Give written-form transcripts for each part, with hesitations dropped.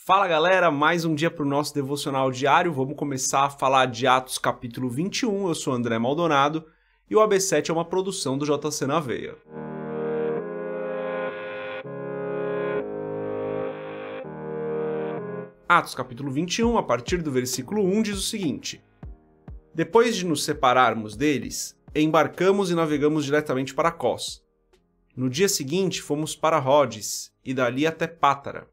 Fala galera, mais um dia para o nosso devocional diário. Vamos começar a falar de Atos capítulo 21. Eu sou André Maldonado e o AB7 é uma produção do JC na Veia. Atos capítulo 21, a partir do versículo 1, diz o seguinte: Depois de nos separarmos deles, embarcamos e navegamos diretamente para Cós. No dia seguinte, fomos para Rhodes e dali até Pátara.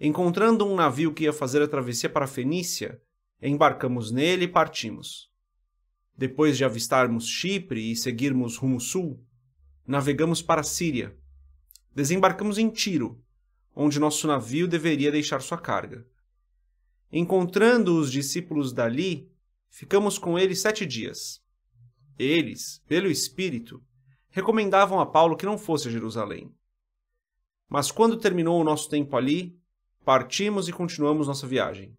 Encontrando um navio que ia fazer a travessia para a Fenícia, embarcamos nele e partimos. Depois de avistarmos Chipre e seguirmos rumo sul, navegamos para a Síria. Desembarcamos em Tiro, onde nosso navio deveria deixar sua carga. Encontrando os discípulos dali, ficamos com eles 7 dias. Eles, pelo Espírito, recomendavam a Paulo que não fosse a Jerusalém. Mas quando terminou o nosso tempo ali, partimos e continuamos nossa viagem.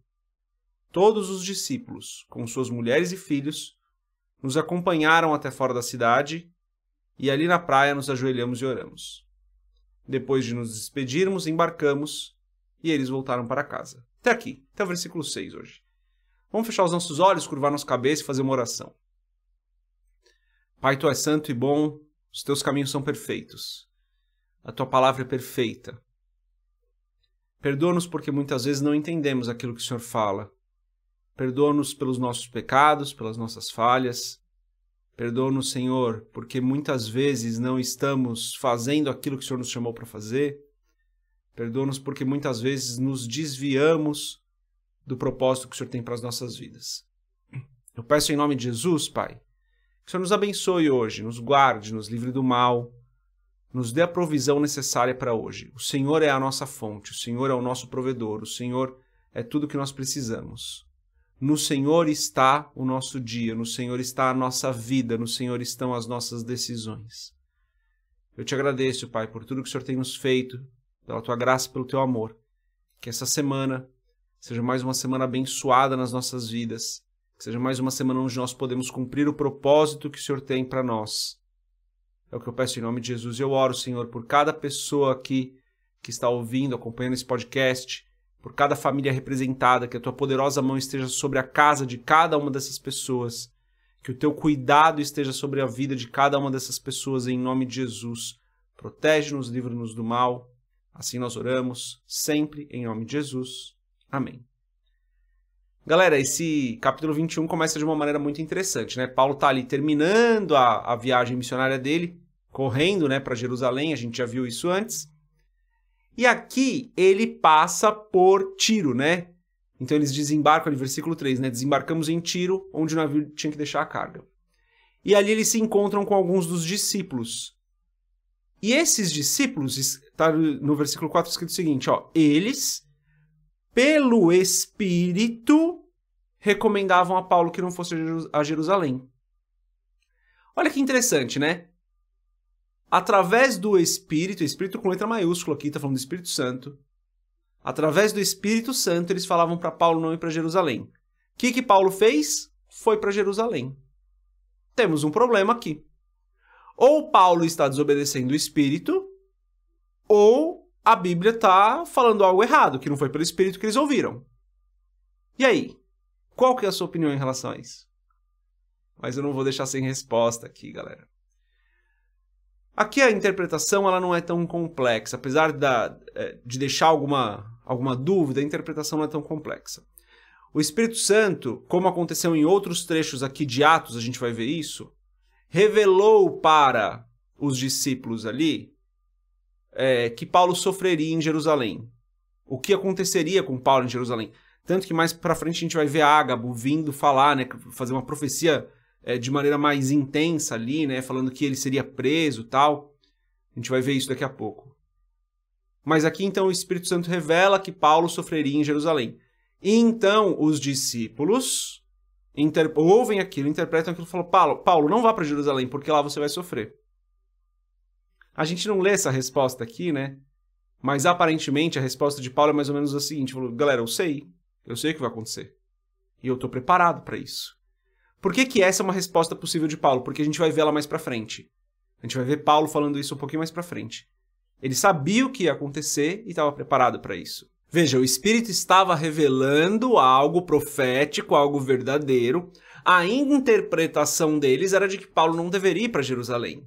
Todos os discípulos, com suas mulheres e filhos, nos acompanharam até fora da cidade e ali na praia nos ajoelhamos e oramos. Depois de nos despedirmos, embarcamos e eles voltaram para casa. Até aqui, até o versículo 6 hoje. Vamos fechar os nossos olhos, curvar nossa cabeça e fazer uma oração. Pai, Tu és santo e bom, os Teus caminhos são perfeitos. A Tua palavra é perfeita. Perdoa-nos porque muitas vezes não entendemos aquilo que o Senhor fala. Perdoa-nos pelos nossos pecados, pelas nossas falhas. Perdoa-nos, Senhor, porque muitas vezes não estamos fazendo aquilo que o Senhor nos chamou para fazer. Perdoa-nos porque muitas vezes nos desviamos do propósito que o Senhor tem para as nossas vidas. Eu peço em nome de Jesus, Pai, que o Senhor nos abençoe hoje, nos guarde, nos livre do mal, nos dê a provisão necessária para hoje. O Senhor é a nossa fonte, o Senhor é o nosso provedor, o Senhor é tudo que nós precisamos. No Senhor está o nosso dia, no Senhor está a nossa vida, no Senhor estão as nossas decisões. Eu te agradeço, Pai, por tudo que o Senhor tem nos feito, pela Tua graça e pelo Teu amor. Que essa semana seja mais uma semana abençoada nas nossas vidas, que seja mais uma semana onde nós podemos cumprir o propósito que o Senhor tem para nós. É o que eu peço em nome de Jesus. Eu oro, Senhor, por cada pessoa aqui que está ouvindo, acompanhando esse podcast, por cada família representada, que a Tua poderosa mão esteja sobre a casa de cada uma dessas pessoas, que o Teu cuidado esteja sobre a vida de cada uma dessas pessoas, em nome de Jesus. Protege-nos, livra-nos do mal. Assim nós oramos, sempre em nome de Jesus. Amém. Galera, esse capítulo 21 começa de uma maneira muito interessante, né? Paulo está ali terminando a viagem missionária dele, correndo, né, para Jerusalém, a gente já viu isso antes. E aqui ele passa por Tiro, né? Então eles desembarcam ali, versículo 3, né? Desembarcamos em Tiro, onde o navio tinha que deixar a carga. E ali eles se encontram com alguns dos discípulos. E esses discípulos, está no versículo 4 escrito o seguinte, ó, eles, pelo Espírito, recomendavam a Paulo que não fosse a Jerusalém. Olha que interessante, né? Através do Espírito com letra maiúscula aqui, está falando do Espírito Santo, através do Espírito Santo, eles falavam para Paulo não ir para Jerusalém. O que Paulo fez? Foi para Jerusalém. Temos um problema aqui. Ou Paulo está desobedecendo o Espírito, ou a Bíblia está falando algo errado, que não foi pelo Espírito que eles ouviram. E aí? Qual que é a sua opinião em relação a isso? Mas eu não vou deixar sem resposta aqui, galera. Aqui a interpretação ela não é tão complexa. Apesar de deixar alguma dúvida, a interpretação não é tão complexa. O Espírito Santo, como aconteceu em outros trechos aqui de Atos, a gente vai ver isso, revelou para os discípulos ali que Paulo sofreria em Jerusalém. O que aconteceria com Paulo em Jerusalém. Tanto que mais para frente a gente vai ver Ágabo vindo falar, né, fazer uma profecia de maneira mais intensa ali, né, falando que ele seria preso e tal. A gente vai ver isso daqui a pouco. Mas aqui então o Espírito Santo revela que Paulo sofreria em Jerusalém. E então os discípulos ouvem aquilo, interpretam aquilo e falam, Paulo, não vá para Jerusalém, porque lá você vai sofrer. A gente não lê essa resposta aqui, né? Mas aparentemente a resposta de Paulo é mais ou menos a seguinte, falou, galera, eu sei o que vai acontecer. E eu estou preparado para isso. Por que essa é uma resposta possível de Paulo? Porque a gente vai ver ela mais para frente. A gente vai ver Paulo falando isso um pouquinho mais para frente. Ele sabia o que ia acontecer e estava preparado para isso. Veja, o Espírito estava revelando algo profético, algo verdadeiro. A interpretação deles era de que Paulo não deveria ir para Jerusalém.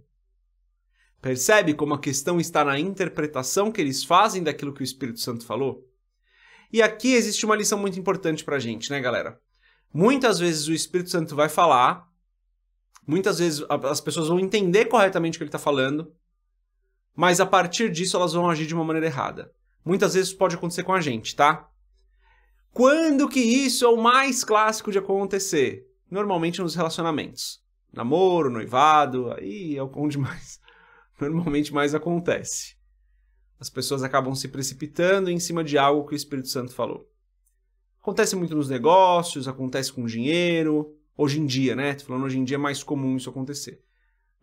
Percebe como a questão está na interpretação que eles fazem daquilo que o Espírito Santo falou? E aqui existe uma lição muito importante para a gente, né, galera? Muitas vezes o Espírito Santo vai falar, muitas vezes as pessoas vão entender corretamente o que ele está falando, mas a partir disso elas vão agir de uma maneira errada. Muitas vezes isso pode acontecer com a gente, tá? Quando que isso é o mais clássico de acontecer? Normalmente nos relacionamentos. Namoro, noivado, aí é onde normalmente mais acontece. As pessoas acabam se precipitando em cima de algo que o Espírito Santo falou. Acontece muito nos negócios, acontece com dinheiro. Hoje em dia, né? Tô falando hoje em dia é mais comum isso acontecer.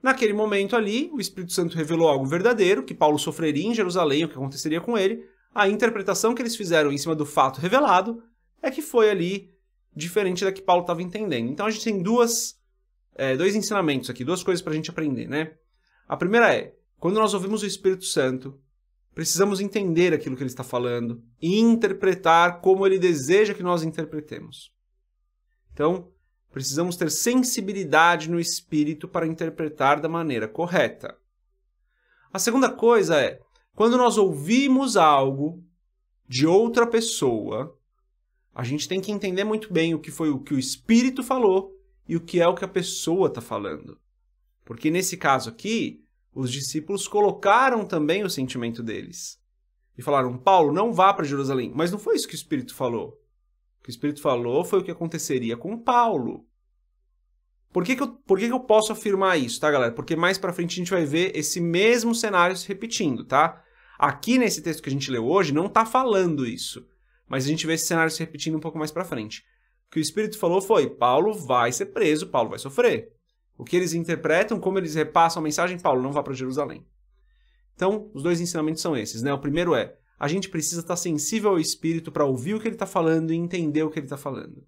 Naquele momento ali, o Espírito Santo revelou algo verdadeiro, que Paulo sofreria em Jerusalém, o que aconteceria com ele. A interpretação que eles fizeram em cima do fato revelado é que foi ali diferente da que Paulo estava entendendo. Então a gente tem dois ensinamentos aqui, duas coisas para a gente aprender, né? A primeira é, quando nós ouvimos o Espírito Santo, precisamos entender aquilo que ele está falando e interpretar como ele deseja que nós interpretemos. Então, precisamos ter sensibilidade no Espírito para interpretar da maneira correta. A segunda coisa é, quando nós ouvimos algo de outra pessoa, a gente tem que entender muito bem o que foi o que o Espírito falou e o que é o que a pessoa está falando. Porque nesse caso aqui, os discípulos colocaram também o sentimento deles. E falaram, Paulo, não vá para Jerusalém. Mas não foi isso que o Espírito falou. O que o Espírito falou foi o que aconteceria com Paulo. Por que eu posso afirmar isso, tá, galera? Porque mais para frente a gente vai ver esse mesmo cenário se repetindo, tá? Aqui nesse texto que a gente leu hoje não está falando isso. Mas a gente vê esse cenário se repetindo um pouco mais para frente. O que o Espírito falou foi, Paulo vai ser preso, Paulo vai sofrer. O que eles interpretam, como eles repassam a mensagem, Paulo não vá para Jerusalém. Então, os dois ensinamentos são esses, né? O primeiro é, a gente precisa estar sensível ao Espírito para ouvir o que ele está falando e entender o que ele está falando.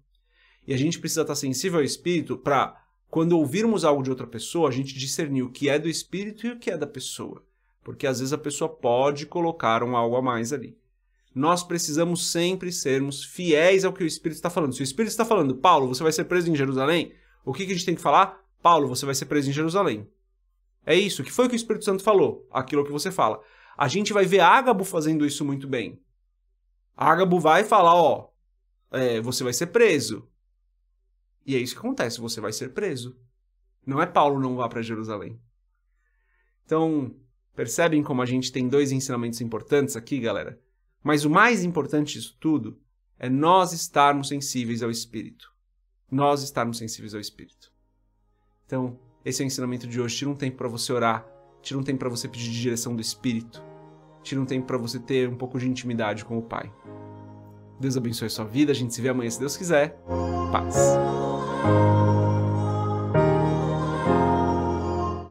E a gente precisa estar sensível ao Espírito para, quando ouvirmos algo de outra pessoa, a gente discernir o que é do Espírito e o que é da pessoa. Porque às vezes a pessoa pode colocar algo a mais ali. Nós precisamos sempre sermos fiéis ao que o Espírito está falando. Se o Espírito está falando, Paulo, você vai ser preso em Jerusalém, o que a gente tem que falar? Paulo, você vai ser preso em Jerusalém. É isso. O que foi que o Espírito Santo falou? Aquilo que você fala. A gente vai ver Ágabo fazendo isso muito bem. Ágabo vai falar, ó, você vai ser preso. E é isso que acontece, você vai ser preso. Não é Paulo não vá para Jerusalém. Então, percebem como a gente tem dois ensinamentos importantes aqui, galera? Mas o mais importante disso tudo é nós estarmos sensíveis ao Espírito. Nós estarmos sensíveis ao Espírito. Então, esse é o ensinamento de hoje. Tira um tempo para você orar. Tira um tempo para você pedir direção do Espírito. Tira um tempo para você ter um pouco de intimidade com o Pai. Deus abençoe a sua vida. A gente se vê amanhã, se Deus quiser. Paz.